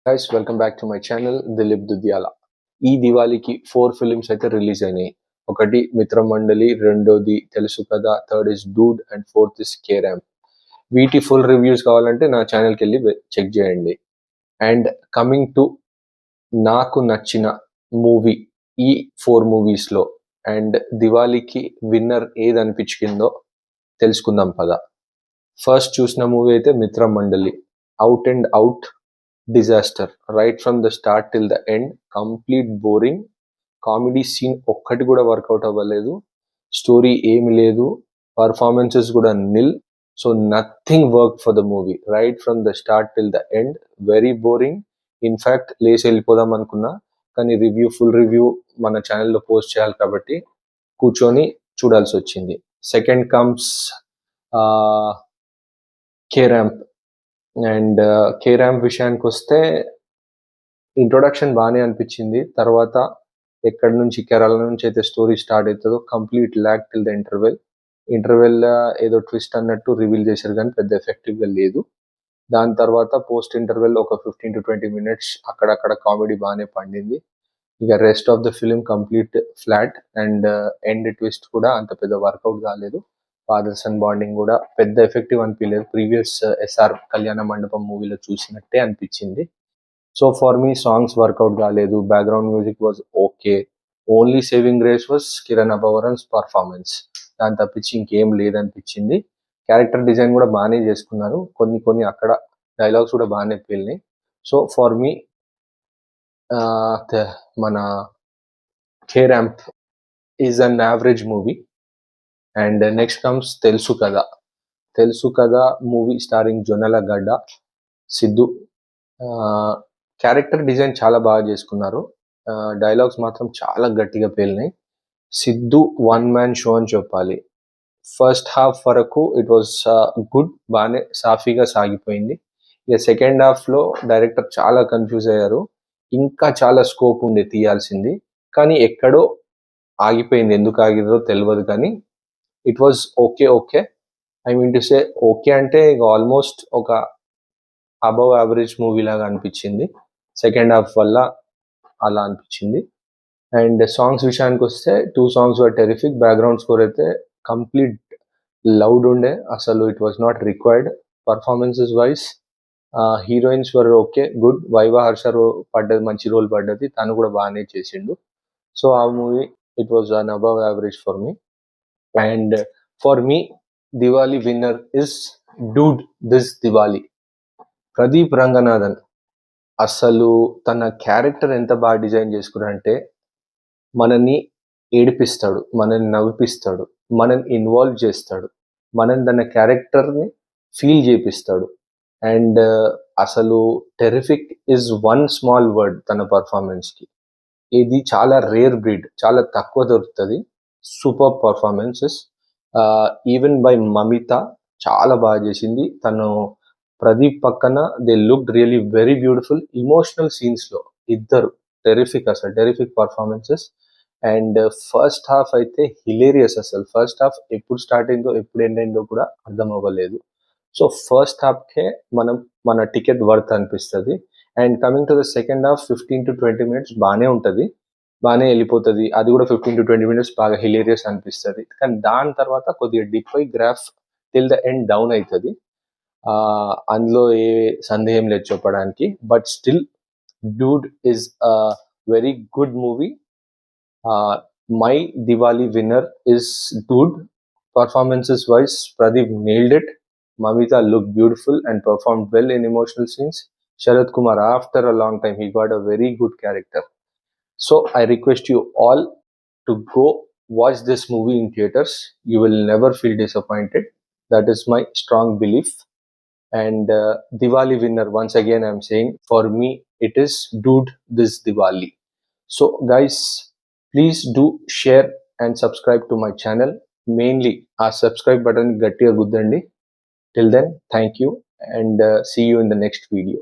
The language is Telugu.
Guys welcome back to my channel Dilip Dudyala. ఈ దివాళీకి 4 ఫిలిమ్స్ అయితే రిలీజ్ అయినాయి. ఒకటి మిత్రమండలి, రెండోది తెలుసు కదా, third is Dude and fourth is carrom. వీటి ఫుల్ రివ్యూస్ కావాలంటే నా ఛానల్కి వెళ్ళి చెక్ చేయండి. అండ్ కమింగ్ టు నాకు నచ్చిన మూవీ ఈ 4 మూవీస్లో అండ్ దివాళీకి విన్నర్ ఏది అనిపించిందో తెలుసుకుందాం పద. ఫస్ట్ చూసిన మూవీ అయితే Mitramandali. Out and out disaster. Right from the start till the end complete boring. Comedy scene ఒక్కటి కూడా వర్కౌట్ అవ్వలేదు. స్టోరీ ఏమి లేదు, పర్ఫార్మెన్సెస్ కూడా nil. So nothing work for the movie. Right from the start till the end very boring. In fact లేచి వెళ్ళిపోదాం అనుకున్నా, కానీ ఫుల్ రివ్యూ మన ఛానల్లో పోస్ట్ చేయాలి కాబట్టి కూర్చొని చూడాల్సి వచ్చింది. Second comes కేరాంప్. అండ్ కేరాంప్ విషయానికి వస్తే ఇంట్రొడక్షన్ బాగానే అనిపించింది. తర్వాత ఎక్కడి నుంచి కేరళ నుంచి అయితే స్టోరీ స్టార్ట్ అవుతుందో complete lakh till the interval ఏదో ట్విస్ట్ అన్నట్టు రివీల్ చేశారు, కానీ పెద్ద ఎఫెక్టివ్గా లేదు. దాని తర్వాత పోస్ట్ ఇంటర్వెల్ ఒక 15 to 20 minutes అక్కడక్కడ కామెడీ బాగానే పండింది. ఇక rest of the film complete flat. And end twist కూడా అంత పెద్ద వర్కౌట్ కాలేదు. ఫాదర్ సన్ బాండింగ్ కూడా పెద్ద ఎఫెక్టివ్ అనిపించలేదు. ప్రీవియస్ ఎస్ఆర్ కళ్యాణ మండపం మూవీలో చూసినట్టే అనిపించింది. So for me songs work out కాలేదు. Background music was okay. Only saving grace was Kiran Abbavaram's performance. దాని తప్పించి ఇంకేం లేదనిపించింది. క్యారెక్టర్ డిజైన్ కూడా బాగానే చేసుకున్నారు. కొన్ని అక్కడ డైలాగ్స్ కూడా బాగానే పేలినాయి. సో ఫర్ మీ మన K Ramp is an average movie. And next comes Telusu Kada movie starring జొన్నల గడ్డ, సిద్ధు. క్యారెక్టర్ డిజైన్ చాలా బాగా చేసుకున్నారు. డైలాగ్స్ మాత్రం చాలా గట్టిగా పేలినాయి. సిద్ధు వన్ మ్యాన్ షో అని చెప్పాలి. ఫస్ట్ హాఫ్ వరకు ఇట్ వాజ్ గుడ్, బాగానే సాఫీగా సాగిపోయింది. ఇక సెకండ్ హాఫ్లో డైరెక్టర్ చాలా కన్ఫ్యూజ్ అయ్యారు. ఇంకా చాలా స్కోప్ ఉంది తీయాల్సింది, కానీ ఎక్కడో ఆగిపోయింది. ఎందుకు ఆగిదో తెలియదు, కానీ it was okay. I mean to say okay అంటే ఇక ఆల్మోస్ట్ ఒక అబవ్ యావరేజ్ మూవీ లాగా అనిపించింది. సెకండ్ హాఫ్ వల్ల అలా అనిపించింది. అండ్ సాంగ్స్ విషయానికి వస్తే 2 songs వర్ టెరిఫిక్. బ్యాక్గ్రౌండ్ స్కోర్ అయితే కంప్లీట్ లౌడ్ ఉండే, అసలు it was not required. Performances wise heroines were okay, good. Viva Harsha పడ్డది, మంచి రోల్ పడ్డది, తను కూడా బాగానే చేసిండు. సో ఆ movie it was an above average for me. And for me Diwali winner is Dude this Diwali. Pradeep Ranganathan అసలు తన క్యారెక్టర్ ఎంత బాగా డిజైన్ చేసుకున్నారంటే, మనల్ని ఏడిపిస్తాడు, మనల్ని నవ్విపిస్తాడు, మనల్ని ఇన్వాల్వ్ చేస్తాడు, మనల్ని తన క్యారెక్టర్ని ఫీల్ చేపిస్తాడు. అండ్ అసలు terrific is one small word తన పర్ఫార్మెన్స్కి. ఇది చాలా రేర్ బ్రీడ్, చాలా తక్కువ దొరుకుతుంది. Super performances. Even by Mamitha చాలా బాగా చేసింది. తను ప్రదీప్ పక్కన they look really very beautiful. Emotional సీన్స్లో ఇద్దరు terrific performances. And first half అయితే హిలేరియస్. అసలు ఫస్ట్ హాఫ్ ఎప్పుడు స్టార్ట్ అయిందో ఎప్పుడు ఎండ్ అయిందో కూడా అర్థం అవ్వలేదు. సో ఫస్ట్ హాఫ్కే మన టికెట్ వర్త్ అనిపిస్తుంది. And coming to the second half 15 to 20 minutes బాగానే ఉంటుంది, బాగానే వెళ్ళిపోతుంది. అది కూడా 15 to 20 minutes బాగా హిలేరియస్ అనిపిస్తుంది. కానీ దాని తర్వాత కొద్దిగా డిప్ అయి graph till the end down అవుతుంది. అందులో ఏ సందేహం లేదు చెప్పడానికి. But still Dude is a very good movie. My Diwali winner is Dude. Performances wise Pradeep nailed it. Mamita looked beautiful and performed well in emotional scenes. Sharad Kumar, after a long time, he got a very good character. So I request you all to go watch this movie in theaters. You will never feel disappointed. That is my strong belief. And Diwali winner, once again I'm saying, for me it is Dude This Diwali. So guys, please do share and subscribe to my channel. Mainly ఆ subscribe button గట్టిగా గుద్దండి. Till then, thank you and see you in the next video.